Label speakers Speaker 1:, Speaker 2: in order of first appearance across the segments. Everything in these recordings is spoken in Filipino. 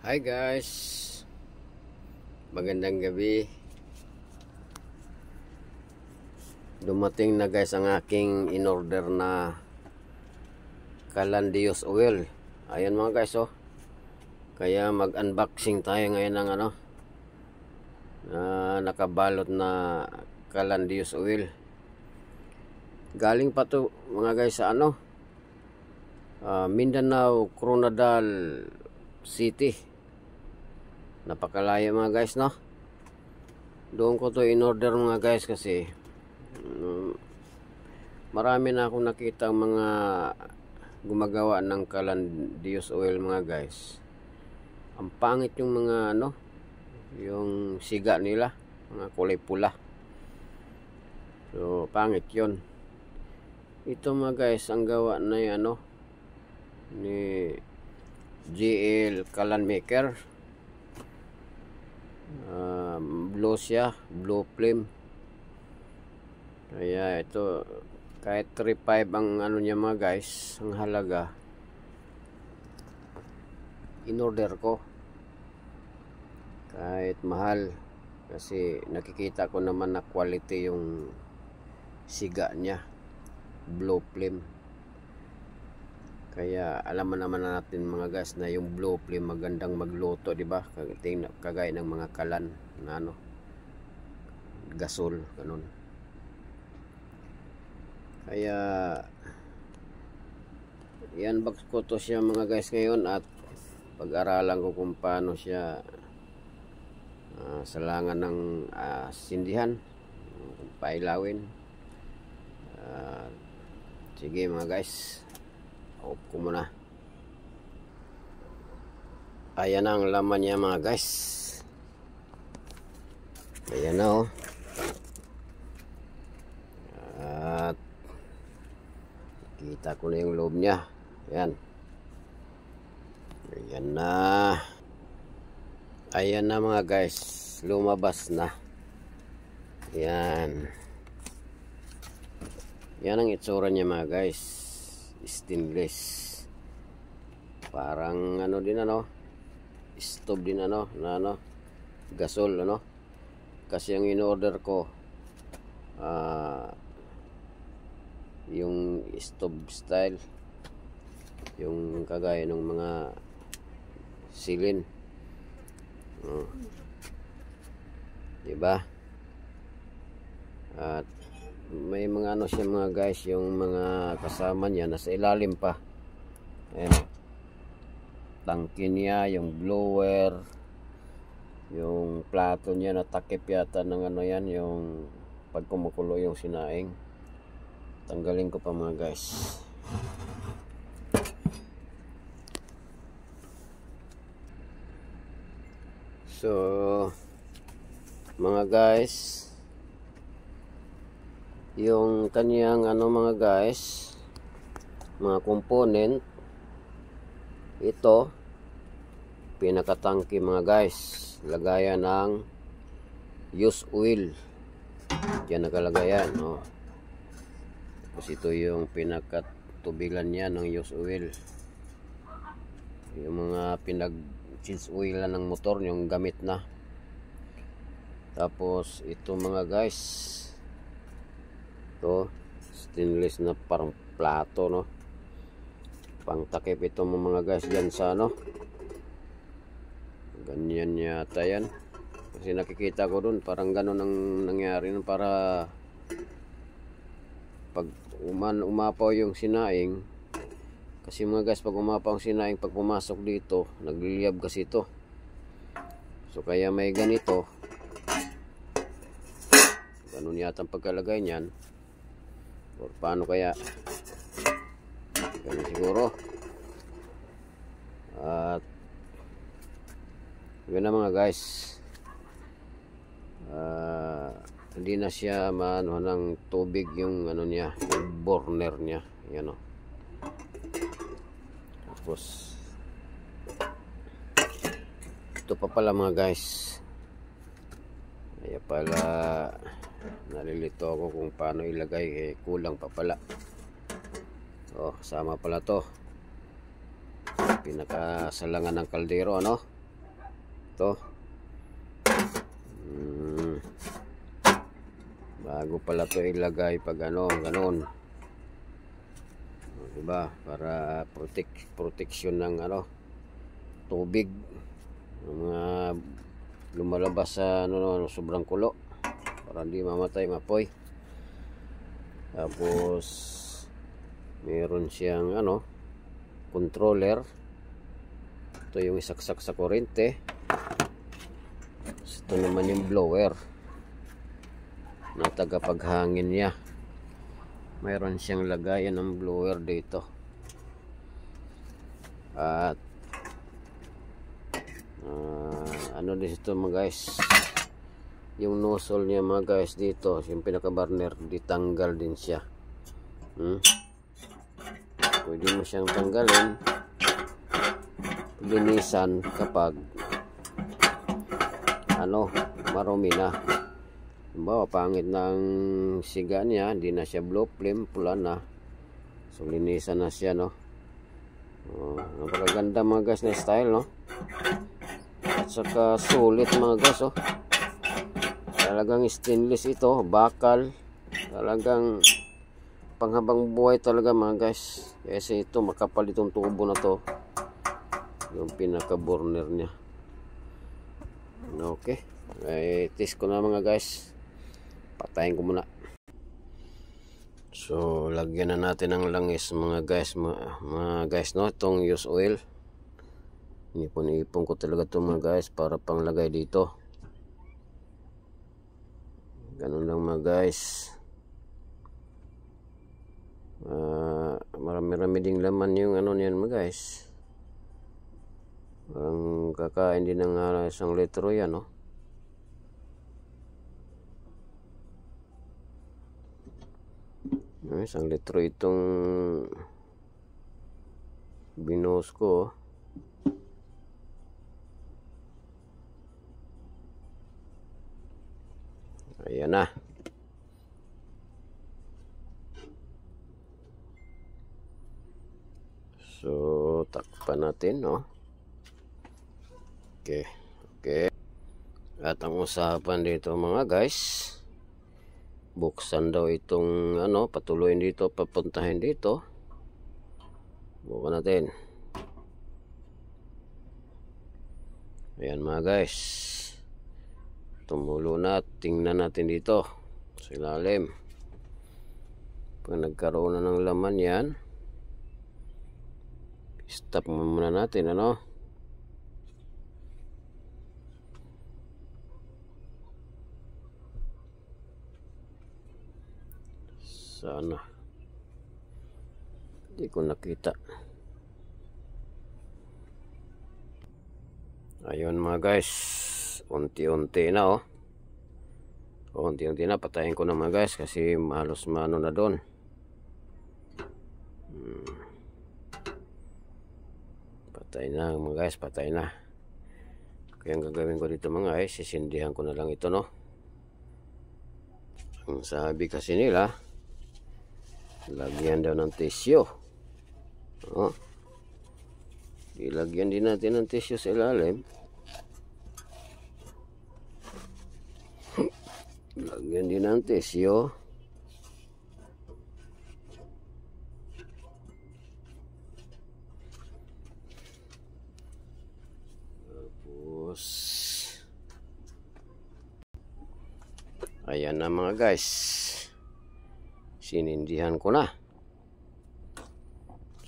Speaker 1: Hi guys, magandang gabi. Dumating na guys ang aking in-order na Calandios oil. Ayan mga guys oh. Kaya mag-unboxing tayo ngayon ng nakabalot na Calandios oil. Galing pa to mga guys sa Mindanao, Coronadal City. Napakalayo mga guys, no? Doon ko to in-order mga guys kasi marami na akong nakita mga gumagawa ng Calandios oil mga guys. Ang pangit yung mga yung siga nila, mga kulay pula. So pangit yun. Ito mga guys, ang gawa na ni GL Calan Maker. Blue siya, blue flame. Kaya ito kahit 3.5 ang niya mga guys, ang halaga. In-order ko kahit mahal kasi nakikita ko naman na quality yung siga niya, blue flame. Kaya alam naman natin mga guys na yung blue flame magandang magluto, di ba? Kagaya ng mga kalan na gasol, ganun. Kaya yan, box ko to siya mga guys ngayon at pag-aralan ko kung paano siya salangan ng sindihan, pailawin. Sige mga guys, off ko muna. Ayan ang laman niya mga guys. Ayan na oh. At kita ko na yung loob niya. Ayan. Ayan na. Ayan na mga guys. Lumabas na. Ayan. Yan ang itsura niya mga guys. Stainless. Parang din stove din na gasol kasi ang in-order ko yung stove style, yung kagaya ng mga silin, diba? At may mga siya mga guys, yung mga kasama niya nasa ilalim pa. Ayan, tangke niya, yung blower, yung plato niya na takip yata ng yan, yung pag kumukulo yung sinaing. Tanggalin ko pa mga guys. So mga guys, yung kaniyang mga guys, mga component, ito pinakatangke mga guys, lagayan ng used oil. Diyan nakalagay yan, no? Tapos ito yung pinakatubigan niya ng used oil, yung mga pinag-change oil ng motor, yung gamit na. Tapos ito mga guys, ito stainless na parang plato, no? Pang takip ito mga guys dyan sa ganyan yata yan, kasi nakikita ko dun parang ganun ang nangyari para pag umapaw yung sinaing. Kasi mga guys, pag umapaw ang sinaing, pag pumasok dito nagliliyab kasi ito, so kaya may ganito, ganun yata ang pagkalagay niyan. Or paano kaya? Ganun siguro. At yun na mga guys. Hindi na siya maano ng tubig yung niya, yung burner niya. Yan o. Tapos ito pa pala mga guys. Kaya pala nalilito ako kung paano ilagay, kulang pa pala. Kasama pala to. Pinakasalangan ng kaldero, Ito. Bago pala to ilagay pag ano, ganon. Diba? Para protection ng ano, tubig. Ng mga lumalabas sa ano, sobrang kulo. Para hindi mamatay, mapoy. Tapos meron siyang ano, controller. Ito yung isaksak sa kuryente. Ito naman yung blower na tagapaghangin niya. Mayroon siyang lagayan ng blower dito. At ano din ito mga guys, yung nozzle niya mga guys dito, yung pinaka burner, ditanggal din siya. Pwede mo siyang tanggalin, linisan kapag ano, marumi na. Halimbawa, pangit ng siga niya, hindi na siya blue flame, pula na. So, linisan na siya, no? Napakaganda mga guys na style, no? At saka sulit mga guys, oh. Talagang stainless ito, bakal. Talagang panghabang buhay talaga mga guys. Kasi ito, makapal itong tubo na to. Yung pinaka burner niya. Okay. Test ko na mga guys. Patayin ko muna. So, lagyan na natin ng langis mga guys, mga guys, no, itong use oil. Ipon ko talaga ito mga guys para panglagay dito. Ganun lang mga guys. Marami-rami ding laman yung ano niyan mga guys. Ang kakain din ng 1 litro yan, no. Ay, 1 litro itong binuhos ko. Ayan na. So, takpan natin, no. Okay. Okay. At ang usapan dito mga guys, buksan daw itong ano, patuloyin dito, papuntahin dito. Bukan natin. Ayan mga guys, tumulo na. Tingnan natin dito sa ilalim. Pag nagkaroon na ng laman yan, stop muna natin, ano. Sana hindi ko nakita. Ayun mga guys, unti-unti na, oh. Unti-unti na. Patayin ko na mga guys kasi halos mano na doon. Patay na mga guys, patay na. Kaya ang gagawin ko dito mga guys, sisindihan ko na lang ito, no. Ang sabi kasi nila, lagyan daw ng tissue. Oh. Ilagyan din natin ng tissue sa ilalim. Lagyan din ng tissue. Tapos ayan na mga guys, sinindihan ko na.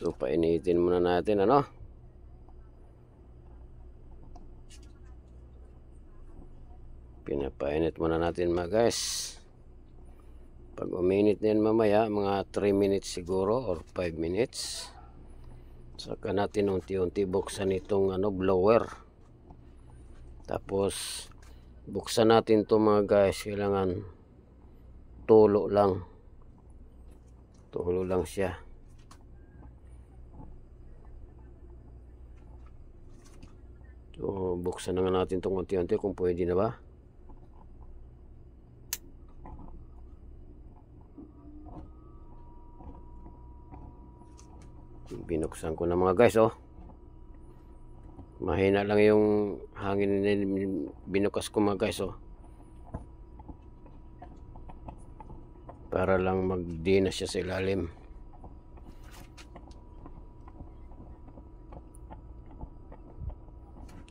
Speaker 1: So, painitin muna natin, ano. Pinapainit muna natin mga guys. Pag uminit na yan mamaya, mga 3 minutes siguro or 5 minutes, saka natin unti-unti buksan itong ano, blower. Tapos buksan natin to mga guys. Kailangan tulo lang. Tulo lang siya. So, buksan na nga natin itong unti-unti kung pwede na ba. Binuksan ko na mga guys, oh. Mahina lang yung hangin na binukas ko mga guys, oh. Para lang magdinas siya sa ilalim.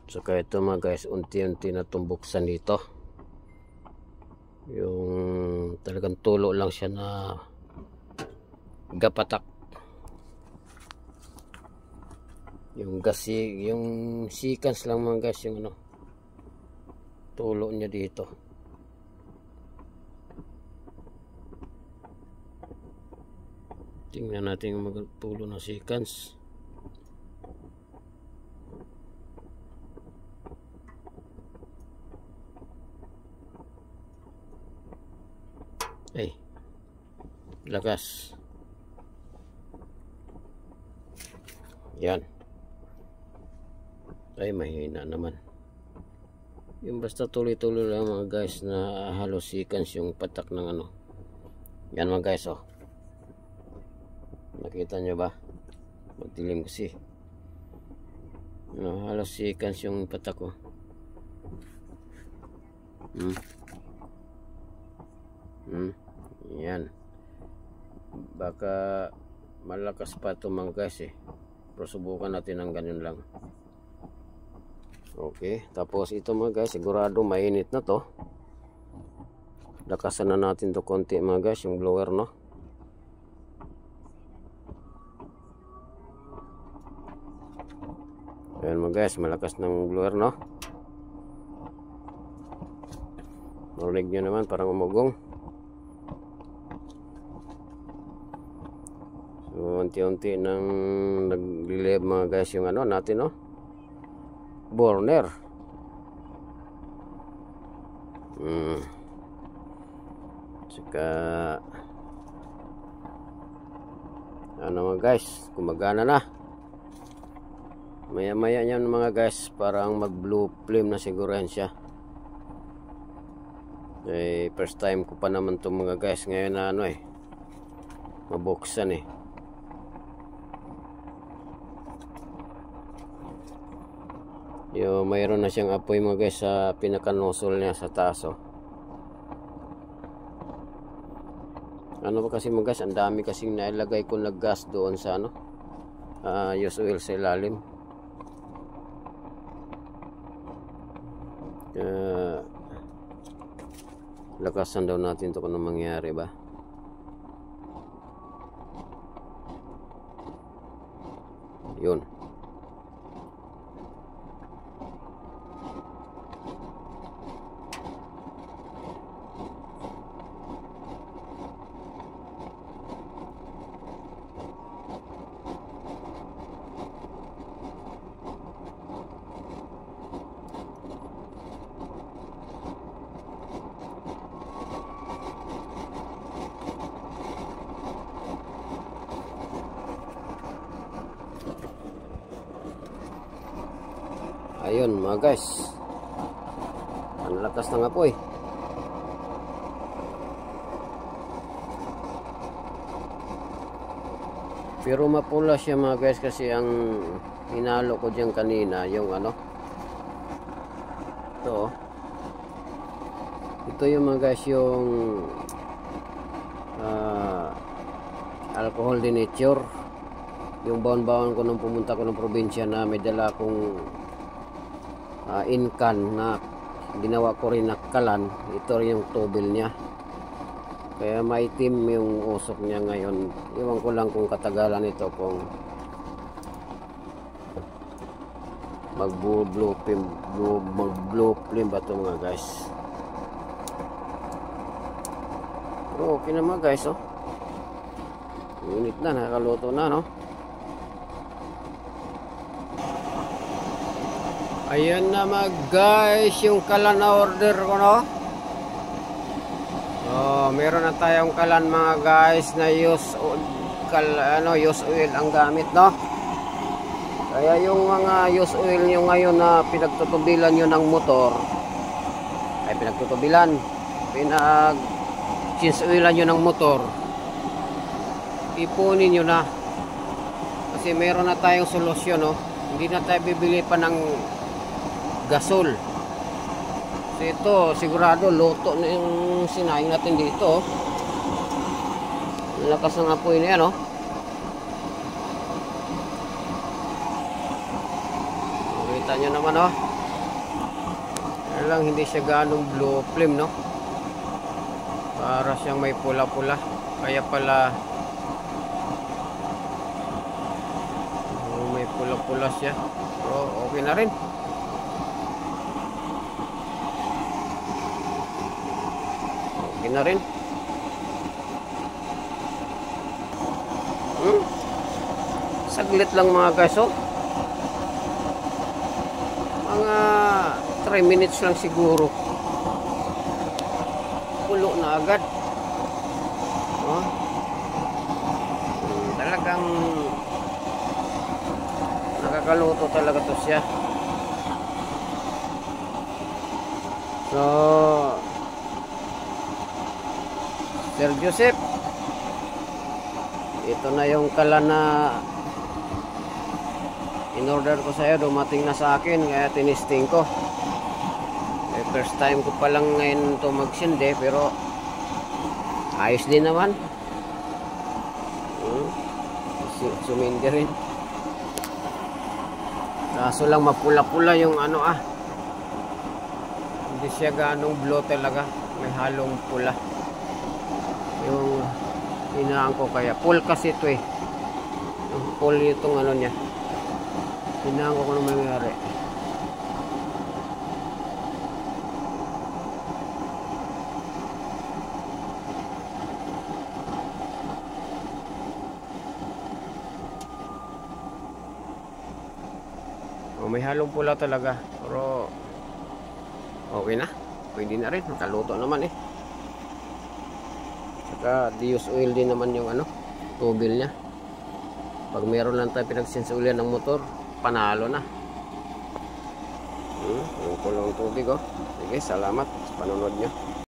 Speaker 1: So kaya ito mga guys, unti-unti na tumbuksan dito. Yung talagang tulo lang siya na gapatak. Yung gasi, yung seconds lang mga guys, yung ano, tulo niya dito. Tingnan natin yung magtulo ng seconds. Ay, lakas. Yan. Ay, mahina naman. Yung basta tuloy-tuloy lang mga guys, na halos seconds yung patak ng ano. Yan mga guys, oh. Nakita nyo ba? Magdilim kasi. Halos seconds yung patak, oh. Yan. Baka malakas pa ito mga guys, eh. Pero subukan natin ng ganun lang. Okay, tapos ito mga guys, sigurado mainit na to. Lakasan na natin to konti mga guys, yung blower, no. Ayan mga guys, malakas ng blower, no. Marinig nyo naman, parang umugong. So unti-unti nang naglilib mga guys yung ano natin, no, burner. Saka ano mga guys, gumagana na. Maya maya yan mga guys, parang mag blue flame na siguro yan siya. Eh, first time ko pa naman to mga guys, ngayon na ano, eh, mabuksan, eh. Yung mayroon na siyang apoy mga guys sa pinaka-nozzle niya sa taas, oh. Ano ba kasi mga guys, ang dami kasing nailagay ko na gas doon sa ano, use oil sa ilalim. Lakasan daw natin to kung ano mangyari ba. Yun. Ayun mga guys, ang lakas ng apoy. Pero mapula siya mga guys, kasi ang hinalo ko dyan kanina yung ano, ito yung mga guys, yung alcohol denature. Yung baon-baon ko nung pumunta ko ng probinsya, na may dala akong inkan na ginawa ko rin na kalan. Ito rin yung tubil niya, kaya maitim yung usok niya ngayon. Iwan ko lang kung katagalan ito, kung mag-blue flame ba ito mga guys. Pero okay na mga guys, oh. Init na, nakakaluto na, no. Ayan na mga guys, yung kalan na order ko, no. Meron na tayong kalan mga guys, na use oil ang gamit, no. Kaya yung mga use oil nyo ngayon na pinagtutubilan nyo ng motor, ay change oilan nyo ng motor, ipunin nyo na. Kasi meron na tayong solusyon, no. Hindi na tayo bibili pa ng gasol. So ito, sigurado luto na yung sinaing natin dito. Lakas ng apoy na yan, oh. Kita nyo naman, oh. Kaya lang hindi siya ganong blue flame, no? Para siyang may pula-pula. Kaya pala may pula-pula siya. Pero okay na rin. Okay na rin. Saglit lang mga guys, oh. Mga 3 minutes lang siguro. Pulo na agad. Oh. Talagang nakakaluto talaga to siya. So Sir Joseph, ito na yung kalan na in-order ko sa'yo, dumating na sa akin, kaya tinisting ko. First time ko palang ngayon ito magsindi, pero ayos din naman. Sumindi rin. Kaso lang mapula-pula yung ano, hindi siya ganong blue talaga, may halong pula yung hinaan ko. Kaya full kasi ito, full itong ano niya. Hinaan ko kung ano mangyari. May halong pula talaga, pero okay na, pwede na rin, makaluto naman saka Dios oil din naman yung tubil nya. Pag meron lang tayo pinagsinsulian ng motor, panalo na. Yung kulong tubig, sige, salamat sa panonood nyo.